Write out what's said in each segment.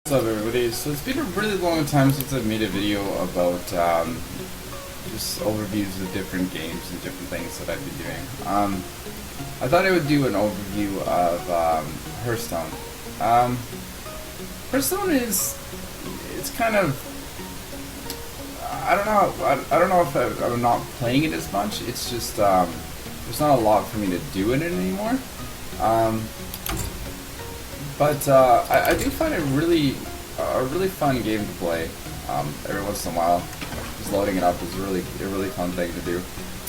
What's up, everybody? So it's been a really long time since I've made a video about just overviews of different games and different things that I've been doing. I thought I would do an overview of Hearthstone. Hearthstone it's kind of, I don't know if I'm not playing it as much. It's just there's not a lot for me to do in it anymore. But I do find it a really fun game to play. Every once in a while, just loading it up is a really fun thing to do.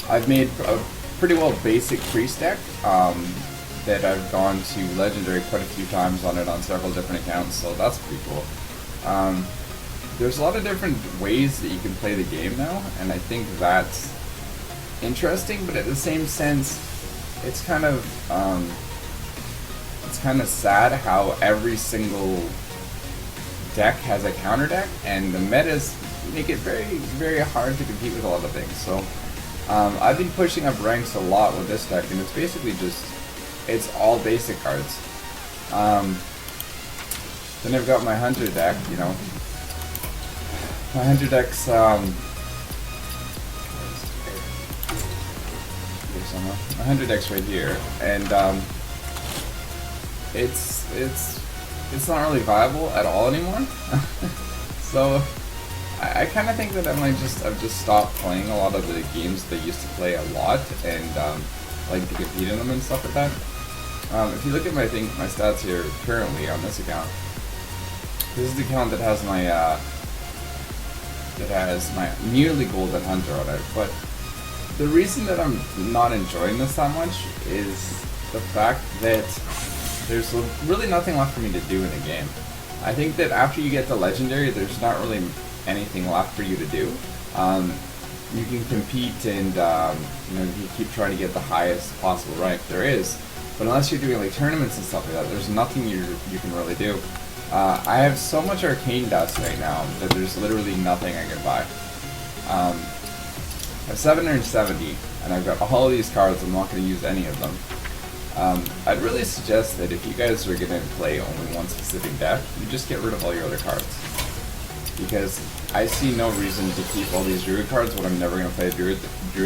I've made a pretty well basic priest deck that I've gone to legendary quite a few times on it on several different accounts, so that's pretty cool. There's a lot of different ways that you can play the game now, and I think that's interesting. But at the same sense, it's kind of sad how every single deck has a counter deck, and the metas make it very hard to compete with a lot of things. So I've been pushing up ranks a lot with this deck, and it's basically it's all basic cards. Then I've got my hunter deck. My hunter deck's my hunter deck's right here, and it's not really viable at all anymore. So I kind of think that I've just stopped playing a lot of the games that I used to play a lot, and like to compete in them and stuff like that. If you look at my stats here currently on this account, this is the account that has my nearly golden hunter on it. But the reason that I'm not enjoying this that much is the fact that there's really nothing left for me to do in the game. I think that after you get to legendary, there's not really anything left for you to do. You can compete and you keep trying to get the highest possible rank there is, but unless you're doing like tournaments and stuff like that, there's nothing you can really do. I have so much arcane dust right now that there's literally nothing I can buy. I have 770, and I've got all of these cards. I'm not going to use any of them. I'd really suggest that if you guys are going to play only one specific deck, you just get rid of all your other cards. Because I see no reason to keep all these Druid cards when I'm never going to play a Druid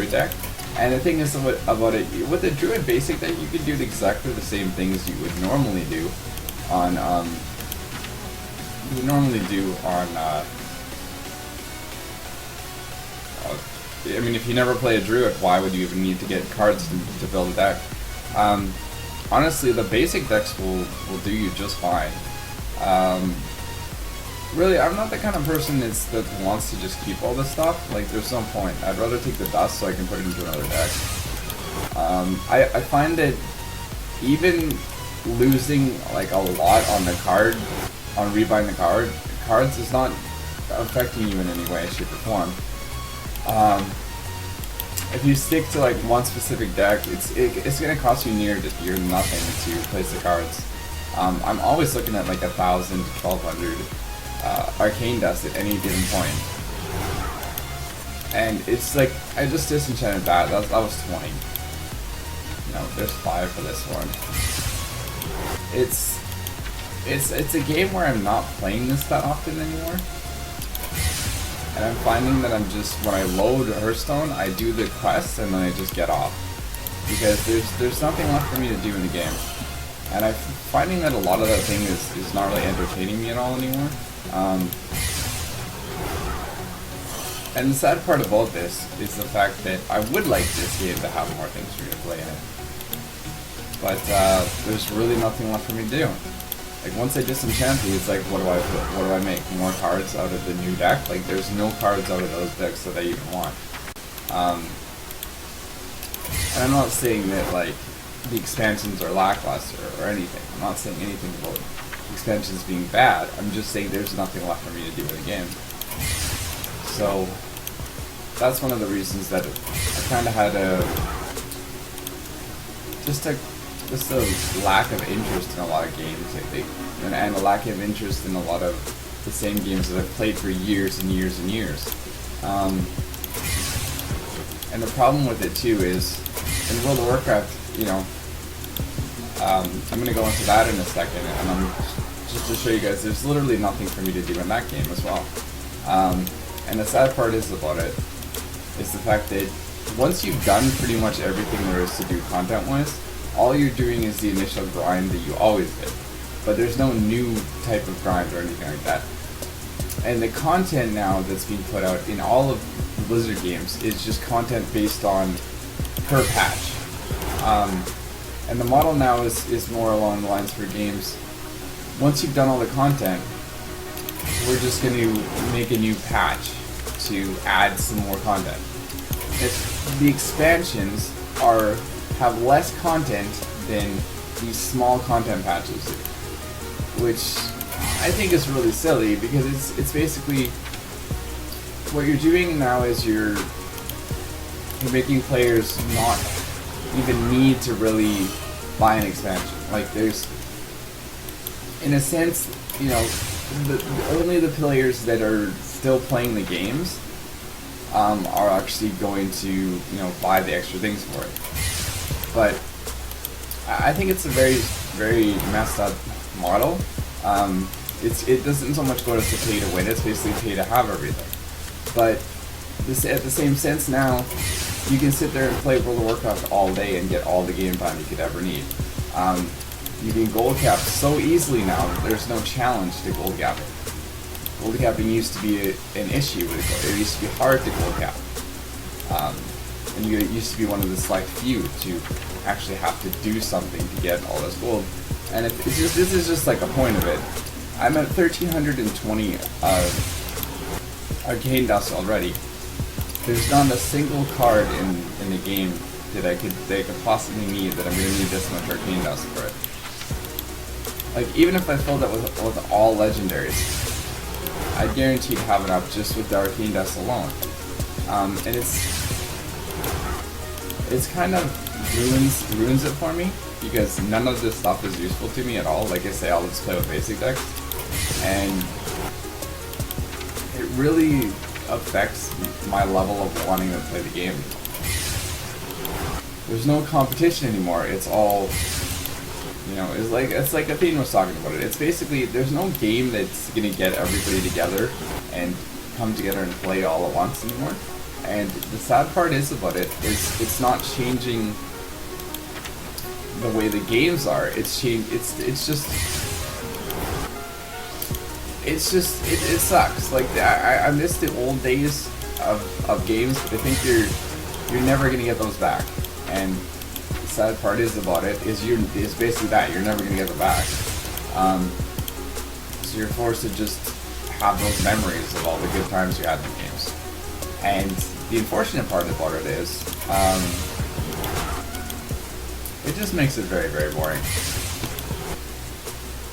deck. And the thing is about it, with the Druid basic deck, you can do exactly the same things you would normally do on, I mean, if you never play a Druid, why would you even need to get cards to build a deck? Honestly, the basic decks will do you just fine. Really, I'm not the kind of person that wants to just keep all this stuff. Like, there's no point. I'd rather take the dust so I can put it into another deck. I find that even losing like a lot on the card, on rebuying the cards is not affecting you in any way, shape, or form. If you stick to like one specific deck, it's going to cost you near nothing to place the cards. I'm always looking at like 1,000 to 1,200 arcane dust at any given point, and it's like I just disenchanted that. That was 20. No, there's 5 for this one. It's a game where I'm not playing this that often anymore. And I'm finding that when I load Hearthstone, I do the quest and then I just get off. Because there's nothing left for me to do in the game. And I'm finding that a lot of that thing is not really entertaining me at all anymore. And the sad part about this is the fact that I would like this game to have more things for me to play in it. But there's really nothing left for me to do. Like, once I disenchant these, like, what do I make? More cards out of the new deck? Like, there's no cards out of those decks that I even want. And I'm not saying that, like, the expansions are lackluster or anything. I'm not saying anything about expansions being bad. I'm just saying there's nothing left for me to do in the game. So, that's one of the reasons that I kind of had just a lack of interest in a lot of games, I think, and a lack of interest in a lot of the same games that I've played for years and years and years. And the problem with it too is, in World of Warcraft, I'm going to go into that in a second, and I'm just to show you guys, there's literally nothing for me to do in that game as well. And the sad part is about it is the fact that once you've done pretty much everything there is to do content-wise, all you're doing is the initial grind that you always did. But there's no new type of grind or anything like that. And the content now that's being put out in all of the Blizzard games is just content based on per patch. And the model now is more along the lines for games. Once you've done all the content, we're just going to make a new patch to add some more content. The expansions have less content than these small content patches do, which I think is really silly because it's basically what you're doing now is you're making players not even need to really buy an expansion. Like there's, in a sense, you know, only the players that are still playing the games are actually going to, you know, buy the extra things for it. But I think it's a very, very messed up model. It doesn't so much go to pay to win, it's basically pay to have everything. But at the same sense now, you can sit there and play World of Warcraft all day and get all the game time you could ever need. You can gold cap so easily now that there's no challenge to gold capping. Gold capping used to be an issue. It used to be hard to gold cap. And it used to be one of the select few to actually have to do something to get all this gold. And this is just like a point of it. I'm at 1,320 arcane dust already. There's not a single card in the game that I could possibly need that I'm going to need this much arcane dust for it. Like even if I filled it with all legendaries, I'd guarantee to have it up just with the arcane dust alone. And it's kind of ruins it for me because none of this stuff is useful to me at all. Like I say, I'll just play with basic decks, and it really affects my level of wanting to play the game. There's no competition anymore. It's all, you know, it's like Athene was talking about it. It's basically there's no game that's gonna get everybody together and come together and play all at once anymore. And the sad part is about it is it's not changing the way the games are. It sucks. Like I miss the old days of games, but I think you're never gonna get those back. And the sad part is about it is basically that you're never gonna get them back. So you're forced to just have those memories of all the good times you had in the games. And the unfortunate part about it is, it just makes it very, very boring.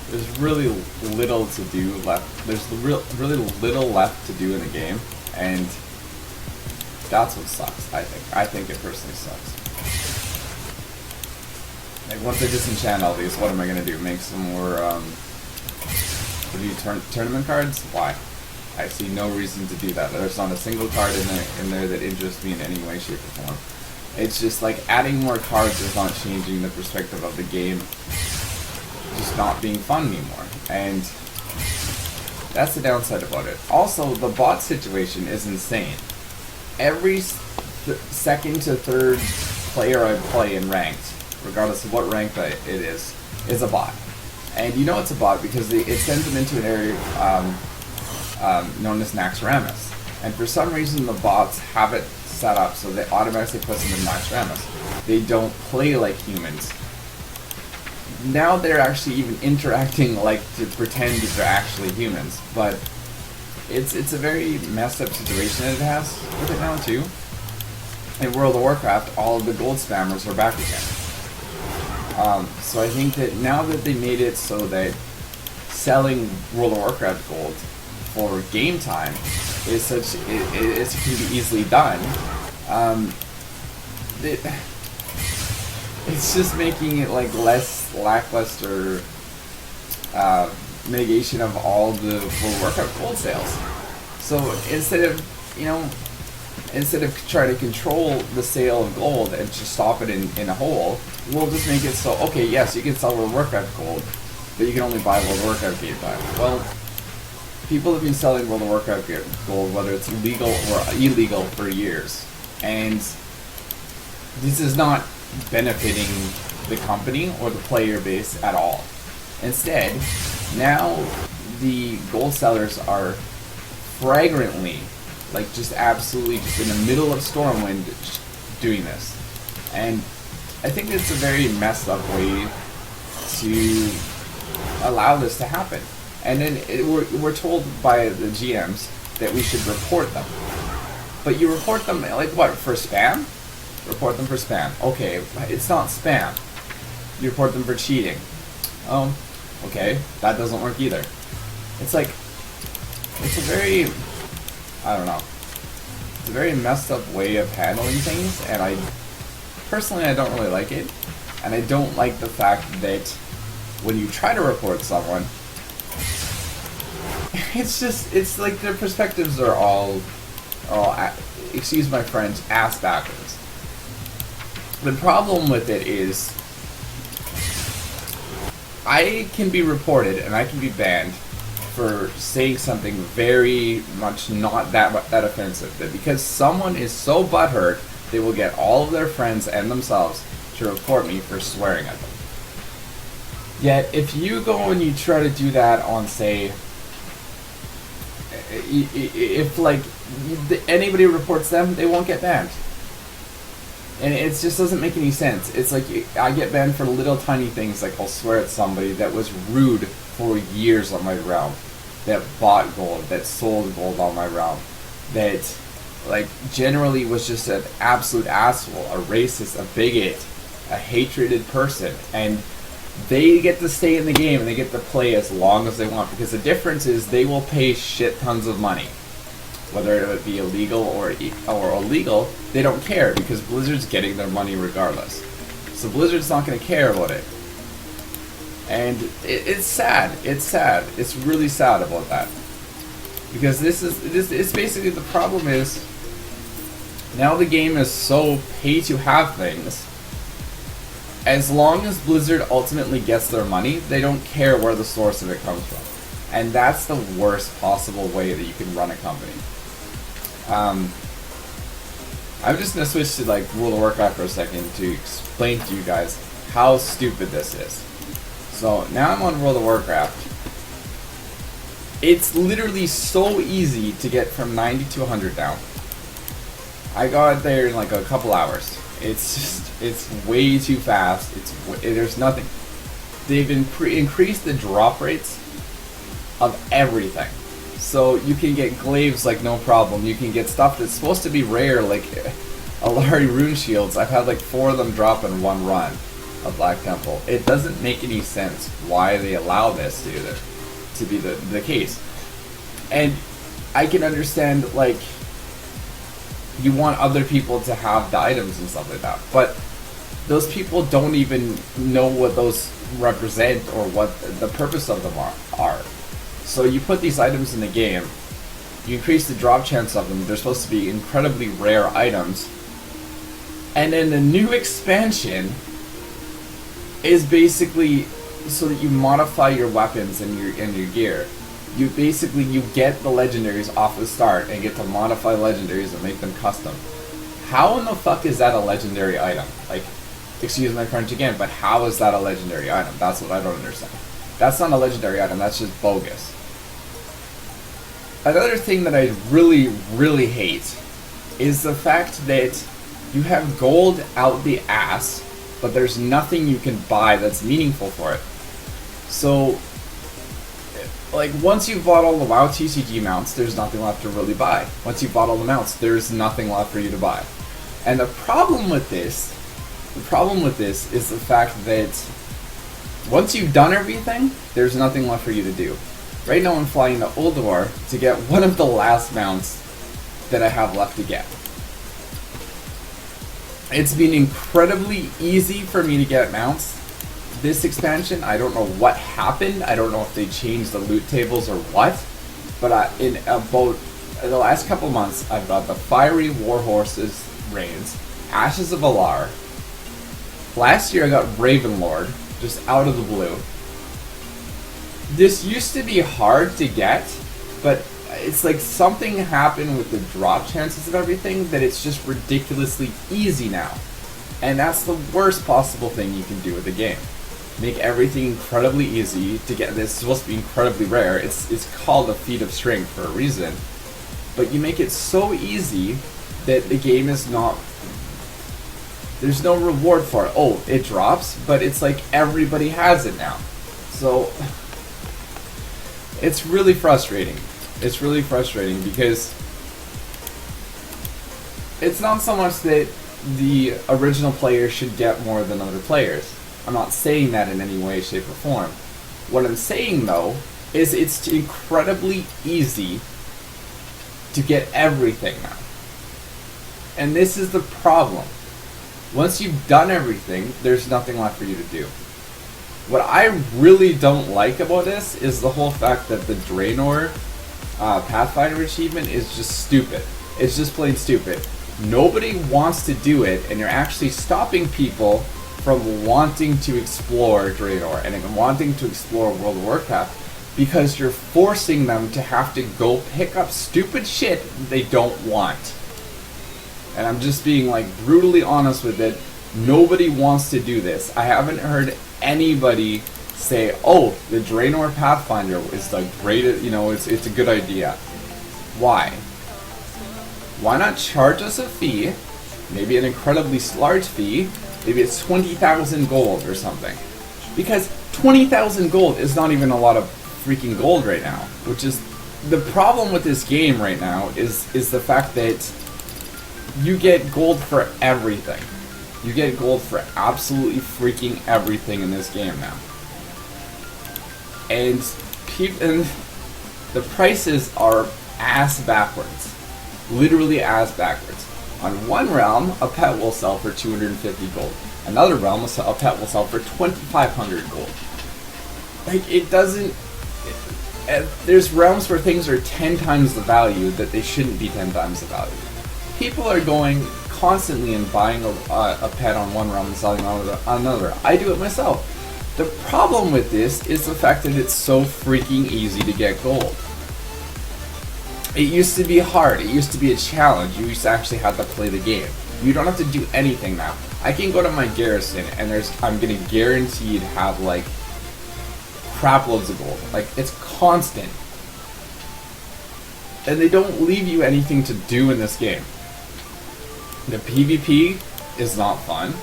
There's really little to do left. There's really little left to do in the game, and that's what sucks. I think it personally sucks. Like once I disenchant all these, what am I gonna do? Make some more tournament cards? Why? I see no reason to do that. There's not a single card in there that interests me in any way, shape, or form. It's just like adding more cards is not changing the perspective of the game. Just not being fun anymore, and that's the downside about it. Also, the bot situation is insane. Every second to third player I play in ranked, regardless of what rank it is a bot. And you know it's a bot because it sends them into an area known as Naxxramas. And for some reason the bots have it set up so they automatically put them in Naxxramas. They don't play like humans. Now they're actually even interacting like to pretend that they're actually humans. But it's a very messed up situation that it has with it now too. In World of Warcraft, all of the gold spammers are back again. So I think that now that they made it so that selling World of Warcraft gold for game time is such it can be easily done, it's just making it like less lackluster mitigation of all the World of Warcraft gold sales. So instead of trying to control the sale of gold and just stop it in a hole, we'll just make it so, okay, yes, you can sell World of Warcraft gold, that you can only buy World of Warcraft gear by. Well, people have been selling World of Warcraft gear, gold, whether it's legal or illegal, for years. And this is not benefiting the company or the player base at all. Instead, now the gold sellers are flagrantly, like just absolutely just in the middle of Stormwind doing this. And I think it's a very messed up way to allow this to happen. And then we're told by the GMs that we should report them. But you report them, like what, for spam? Report them for spam. Okay, it's not spam. You report them for cheating. Oh, okay, that doesn't work either. It's like, it's a very, I don't know, it's a very messed up way of handling things, and personally I don't really like it. And I don't like the fact that when you try to report someone, it's like their perspectives are all excuse my French, ass backwards. The problem with it is, I can be reported and I can be banned for saying something very much not that offensive. That because someone is so butthurt, they will get all of their friends and themselves to report me for swearing at them. Yet, if you go and you try to do that on, say, if like anybody reports them, they won't get banned. And it just doesn't make any sense. It's like I get banned for little tiny things, like I'll swear at somebody that was rude for years on my realm, that bought gold, that sold gold on my realm, that like generally was just an absolute asshole, a racist, a bigot, a hatred person, and they get to stay in the game and they get to play as long as they want, because the difference is they will pay shit tons of money. Whether it be illegal or illegal, they don't care, because Blizzard's getting their money regardless. So Blizzard's not going to care about it. And it's sad. It's sad. It's really sad about that. Because it's basically, the problem is, now the game is so pay to have things. As long as Blizzard ultimately gets their money, they don't care where the source of it comes from. And that's the worst possible way that you can run a company. I'm just going to switch to like World of Warcraft for a second to explain to you guys how stupid this is. So now I'm on World of Warcraft. It's literally so easy to get from 90 to 100 down. I got there in like a couple hours. It's way too fast. There's nothing. They've increased the drop rates of everything. So you can get glaives like no problem. You can get stuff that's supposed to be rare, like Alari rune shields. I've had like 4 of them drop in one run of Black Temple. It doesn't make any sense why they allow this to be the case. And I can understand, like, you want other people to have the items and stuff like that, but those people don't even know what those represent or what the purpose of them are. So you put these items in the game, you increase the drop chance of them, they're supposed to be incredibly rare items, and then the new expansion is basically so that you modify your weapons and your gear. You get the legendaries off the start and get to modify legendaries and make them custom. How in the fuck is that a legendary item? Like, excuse my French again, but how is that a legendary item? That's what I don't understand. That's not a legendary item, that's just bogus. Another thing that I really, really hate is the fact that you have gold out the ass, but there's nothing you can buy that's meaningful for it. So, like, once you've bought all the WoW TCG mounts, there's nothing left to really buy. Once you've bought all the mounts, there's nothing left for you to buy. And the problem with this is the fact that once you've done everything, there's nothing left for you to do. Right now I'm flying to Ulduar to get one of the last mounts that I have left to get. It's been incredibly easy for me to get mounts this expansion. I don't know what happened. I don't know if they changed the loot tables or what. But in about the last couple months, I've got the Fiery Warhorses Reigns, Ashes of Alar. Last year I got Ravenlord, just out of the blue. this used to be hard to get, but it's like something happened with the drop chances of everything that it's just ridiculously easy now. And that's the worst possible thing you can do with the game. Make everything incredibly easy to get. This is supposed to be incredibly rare. It's called a feat of strength for a reason. But you make it so easy that the game is not... There's no reward for it. Oh, it drops, but it's like everybody has it now. So... it's really frustrating. It's really frustrating because... it's not so much that the original player should get more than other players. I'm not saying that in any way, shape, or form. What I'm saying, though, is it's incredibly easy to get everything now. And this is the problem. Once you've done everything, there's nothing left for you to do. What I really don't like about this is the whole fact that the Draenor Pathfinder achievement is just stupid. It's just plain stupid. Nobody wants to do it, and you're actually stopping people from wanting to explore Draenor and wanting to explore World of Warcraft because you're forcing them to have to go pick up stupid shit they don't want. And I'm just being like brutally honest with it. Nobody wants to do this. I haven't heard anybody say, "Oh, the Draenor Pathfinder is the greatest, you know, it's a good idea." Why? Why not charge us a fee, maybe an incredibly large fee, maybe it's 20,000 gold or something. Because 20,000 gold is not even a lot of freaking gold right now, which is the problem with this game right now is the fact that you get gold for everything. You get gold for absolutely freaking everything in this game now. And the prices are ass backwards. Literally ass backwards. On one realm, a pet will sell for 250 gold. Another realm, a pet will sell for 2,500 gold. Like, it doesn't... there's realms where things are 10 times the value that they shouldn't be 10 times the value. People are going constantly and buying a pet on one realm and selling on another. I do it myself. The problem with this is the fact that it's so freaking easy to get gold. It used to be hard. It used to be a challenge. You used to actually have to play the game. You don't have to do anything now. I can go to my garrison and I'm gonna guaranteed have like crap loads of gold. Like, it's constant. And they don't leave you anything to do in this game. The PvP is not fun.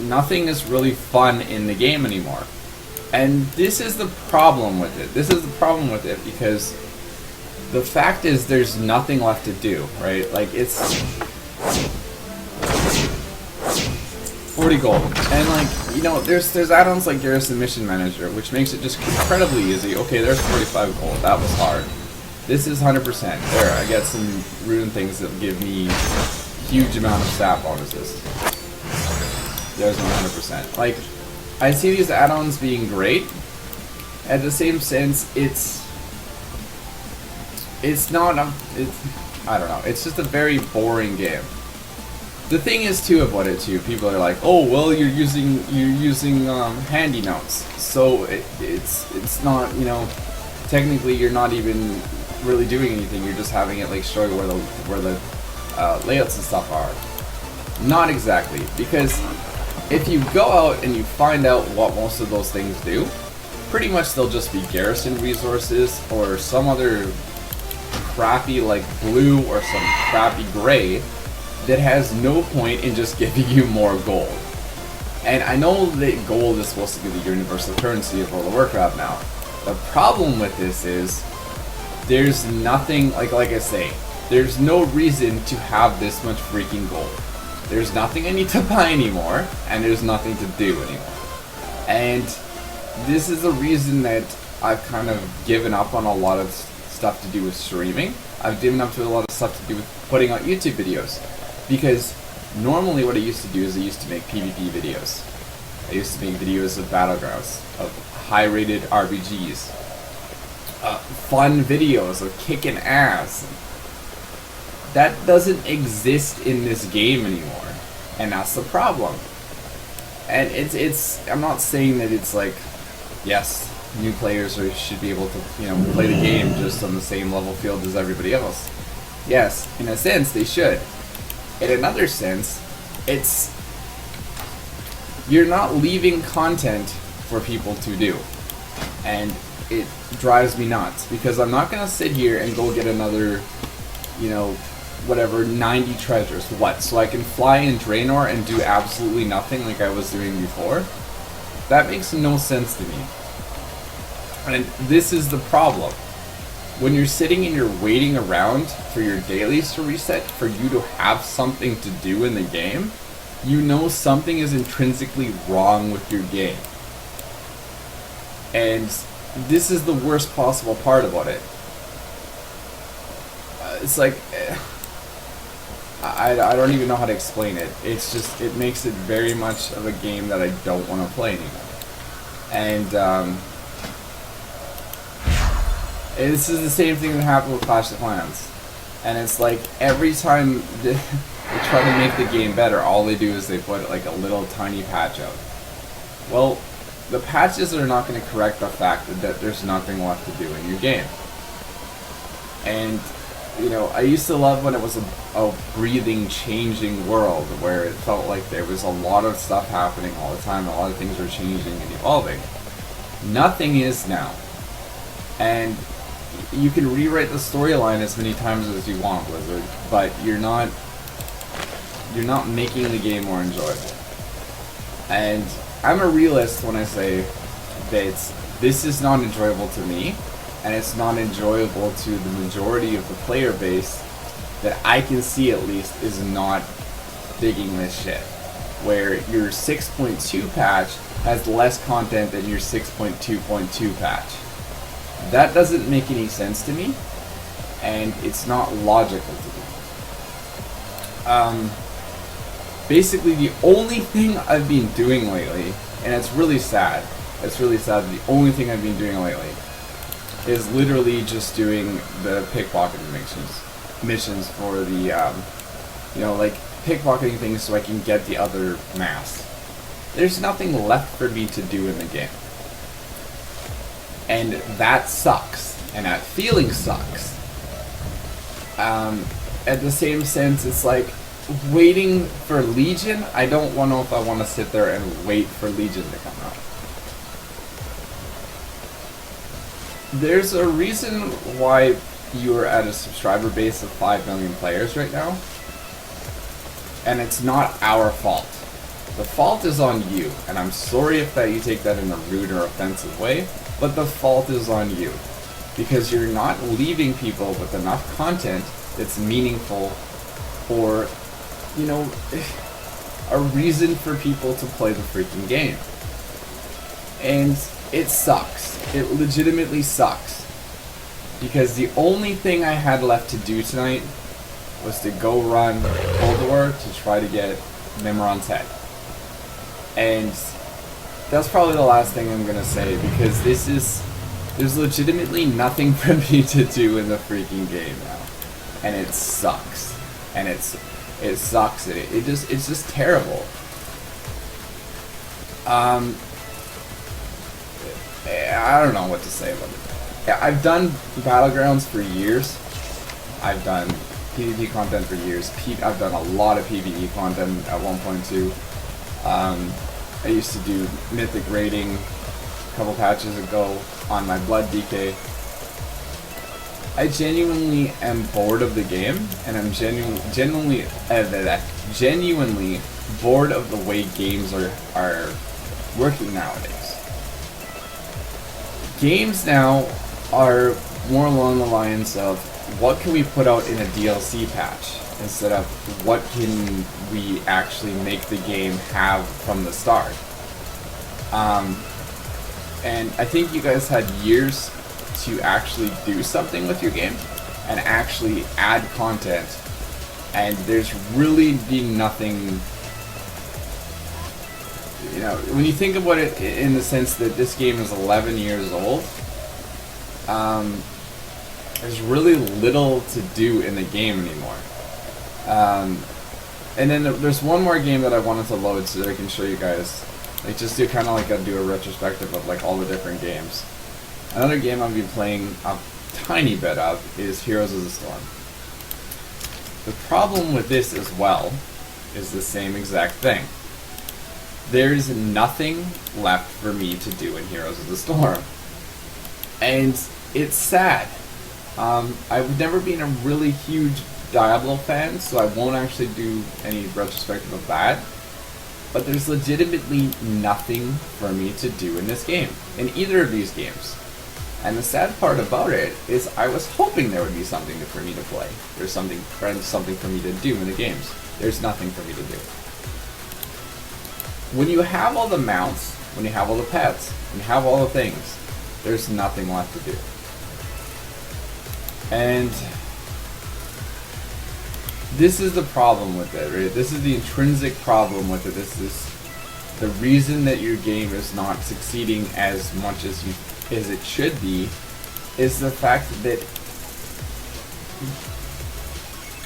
Nothing is really fun in the game anymore. And this is the problem with it. This is the problem with it because the fact is there's nothing left to do, right? Like, it's 40 gold. And like, you know, there's add-ons like Garrison Mission Manager, which makes it just incredibly easy. Okay, there's 45 gold. That was hard. This is 100%. There, I get some rune things that give me huge amount of stat bonuses. There's 100%. Like, I see these add-ons being great. At the same sense, it's not a, I don't know, it's just a very boring game. The thing is too about it too, people are like, oh well, you're using handy notes, so it's not, you know, technically you're not even really doing anything, you're just having it like show you where the layouts and stuff are. Not exactly, because if you go out and you find out what most of those things do, pretty much they'll just be garrison resources or some other crappy like blue or some crappy gray that has no point in just giving you more gold. And I know that gold is supposed to be the universal currency of World of Warcraft now. The problem with this is there's nothing, like I say, there's no reason to have this much freaking gold. There's nothing I need to buy anymore, and there's nothing to do anymore. And this is the reason that I've kind of given up on a lot of stuff to do with streaming. I've given up to a lot of stuff to do with putting out YouTube videos. Because normally what I used to do is I used to make PvP videos. I used to make videos of battlegrounds, of high-rated RPGs, fun videos of kicking ass. That doesn't exist in this game anymore, and that's the problem. And it's I'm not saying that it's like, yes, new players should be able to, play the game just on the same level field as everybody else. Yes, in a sense they should. In another sense, you're not leaving content for people to do. And it drives me nuts, because I'm not going to sit here and go get another, 90 treasures. What? So I can fly in Draenor and do absolutely nothing like I was doing before? That makes no sense to me. And this is the problem. When you're sitting and you're waiting around for your dailies to reset for you to have something to do in the game, you know something is intrinsically wrong with your game. And this is the worst possible part about it. It's like, I don't even know how to explain it. It's just, it makes it very much of a game that I don't want to play anymore. And this is the same thing that happened with Clash of Clans. And it's like, every time they try to make the game better, all they do is they put like a little tiny patch out. Well, the patches are not going to correct the fact that there's nothing left to do in your game. And, I used to love when it was a breathing, changing world where it felt like there was a lot of stuff happening all the time, a lot of things were changing and evolving. Nothing is now. And you can rewrite the storyline as many times as you want, Blizzard, but you're not making the game more enjoyable. And I'm a realist when I say that this is not enjoyable to me, and it's not enjoyable to the majority of the player base that I can see, at least, is not digging this shit. Where your 6.2 patch has less content than your 6.2.2 patch. That doesn't make any sense to me, and it's not logical to me. Basically, the only thing I've been doing lately, and it's really sad, the only thing I've been doing lately is literally just doing the pickpocketing missions for the, like pickpocketing things so I can get the other mask. There's nothing left for me to do in the game. And that sucks. And that feeling sucks. At the same sense, it's like waiting for Legion. I don't know if I want to sit there and wait for Legion to come out. There's a reason why you're at a subscriber base of 5 million players right now. And it's not our fault. The fault is on you. And I'm sorry if you take that in a rude or offensive way. But the fault is on you, because you're not leaving people with enough content that's meaningful, or, a reason for people to play the freaking game. And it sucks. It legitimately sucks. Because the only thing I had left to do tonight was to go run Coldor to try to get Mimiron's head. And that's probably the last thing I'm gonna say, because there's legitimately nothing for me to do in the freaking game now, and it sucks, and it sucks, and it's just terrible. I don't know what to say about it. I've done Battlegrounds for years. I've done PvP content for years. I've done a lot of PvE content at 1.2. I used to do Mythic raiding a couple patches ago on my Blood DK. I genuinely am bored of the game, and I'm genuinely bored of the way games are working nowadays. Games now are more along the lines of, what can we put out in a DLC patch, instead of what can we actually make the game have from the start. And I think you guys had years to actually do something with your game and actually add content, and there's really been nothing. When you think about it in the sense that this game is 11 years old, there's really little to do in the game anymore. And then there's one more game that I wanted to load so that I can show you guys, like, just do kind of like do a retrospective of like all the different games. Another game I've been playing a tiny bit of is Heroes of the Storm. The problem with this as well is the same exact thing. There's nothing left for me to do in Heroes of the Storm. And it's sad. I've never been a really huge Diablo fan, so I won't actually do any retrospective of that. But there's legitimately nothing for me to do in this game, in either of these games. And the sad part about it is I was hoping there would be something for me to play. There's something for me to do in the games. There's nothing for me to do. When you have all the mounts, when you have all the pets, when you have all the things, there's nothing left to do. And this is the problem with it, right? This is the intrinsic problem with it. This is the reason that your game is not succeeding as much as it should be, is the fact that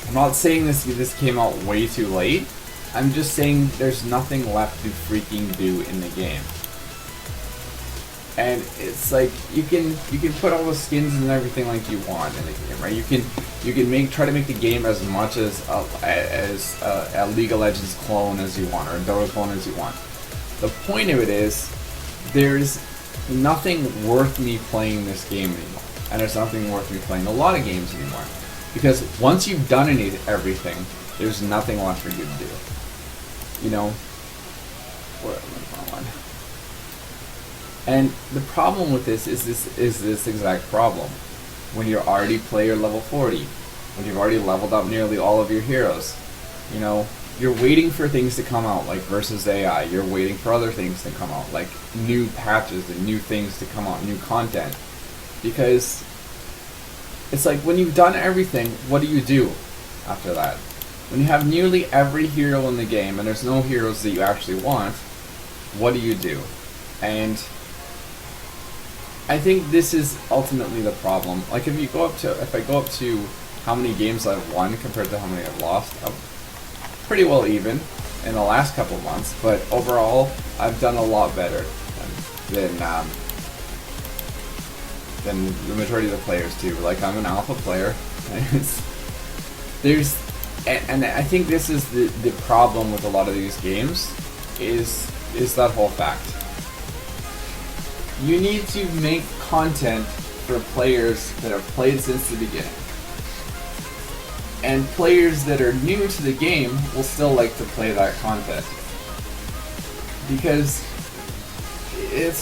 I'm not saying this came out way too late. I'm just saying there's nothing left to freaking do in the game. And it's like you can put all the skins and everything like you want in the game, right? You can try to make the game as much as a League of Legends clone as you want, or a Dota clone as you want. The point of it is, there's nothing worth me playing this game anymore, and there's nothing worth me playing a lot of games anymore, because once you've done everything, there's nothing left for you to do. You know, where am I on? And the problem with this is this exact problem. When you're already player level 40, when you've already leveled up nearly all of your heroes, you know, you're waiting for things to come out, like versus AI. You're waiting for other things to come out, like new patches and new things to come out, new content. Because it's like when you've done everything, what do you do after that? When you have nearly every hero in the game and there's no heroes that you actually want, what do you do? And I think this is ultimately the problem. Like if I go up to how many games I've won compared to how many I've lost, I'm pretty well even in the last couple of months, but overall I've done a lot better than the majority of the players too. Like I'm an alpha player, and I think this is the problem with a lot of these games is that whole fact. You need to make content for players that have played since the beginning. And players that are new to the game will still like to play that content. Because it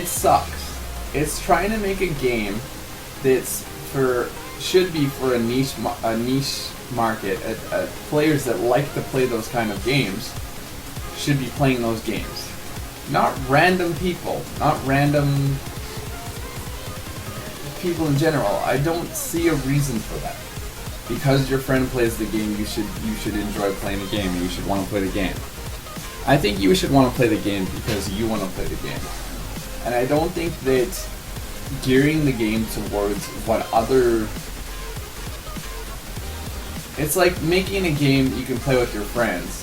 sucks. It's trying to make a game that's should be for a niche market, players that like to play those kind of games should be playing those games. Not random people, not random people in general. I don't see a reason for that. Because your friend plays the game, you should enjoy playing the game, and you should want to play the game. I think you should want to play the game because you want to play the game. And I don't think that gearing the game towards what other... It's like making a game you can play with your friends,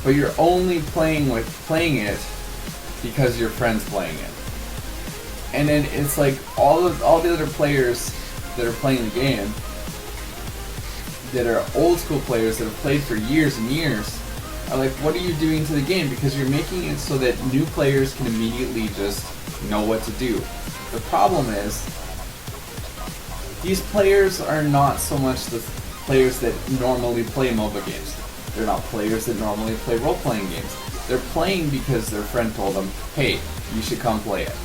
but you're only playing it because your friend's playing it. And then it's like all the other players that are playing the game, that are old school players that have played for years and years, are like, what are you doing to the game? Because you're making it so that new players can immediately just know what to do. The problem is, these players are not so much the players that normally play MOBA games. They're not players that normally play role-playing games. They're playing because their friend told them, hey, you should come play it.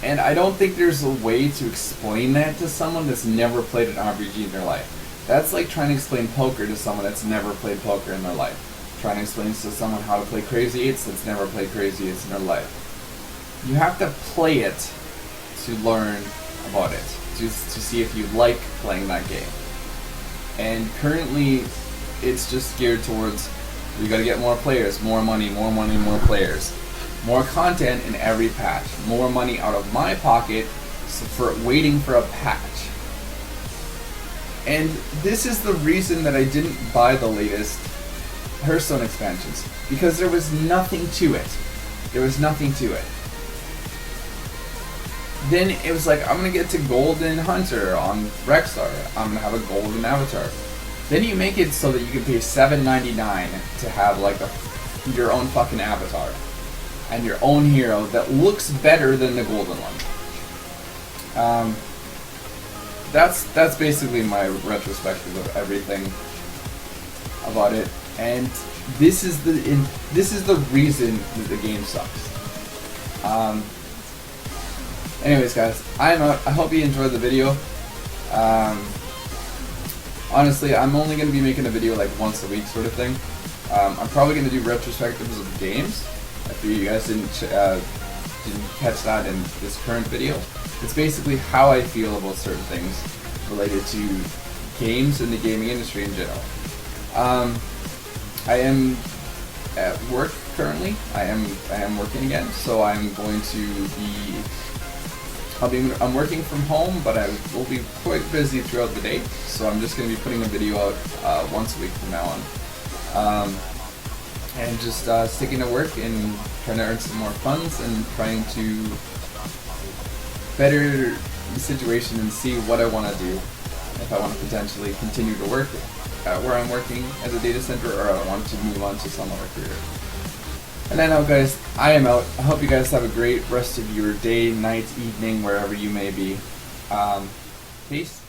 And I don't think there's a way to explain that to someone that's never played an RPG in their life. That's like trying to explain poker to someone that's never played poker in their life. Trying to explain to someone how to play Crazy 8s that's never played Crazy 8s in their life. You have to play it to learn about it, to see if you like playing that game. And currently, it's just geared towards, we gotta get more players, more money, more players. More content in every patch. More money out of my pocket for waiting for a patch. And this is the reason that I didn't buy the latest Hearthstone expansions, because there was nothing to it. There was nothing to it. Then it was like, I'm gonna get to Golden Hunter on Rexstar. I'm gonna have a golden avatar. Then you make it so that you can pay $7.99 to have like your own fucking avatar and your own hero that looks better than the golden one. That's basically my retrospective of everything about it, and this is the reason that the game sucks. Anyways, guys, I'm out. I hope you enjoyed the video. Honestly, I'm only going to be making a video like once a week, sort of thing. I'm probably going to do retrospectives of games. If you guys didn't catch that in this current video, it's basically how I feel about certain things related to games and the gaming industry in general. I am at work currently. I am working again, so I'm going to be. I'm working from home, but I will be quite busy throughout the day, so I'm just going to be putting a video out once a week from now on. And just sticking to work and trying to earn some more funds and trying to better the situation and see what I want to do. If I want to potentially continue to work where I'm working as a data center, or I want to move on to some other career. And I know, guys, I am out. I hope you guys have a great rest of your day, night, evening, wherever you may be. Peace.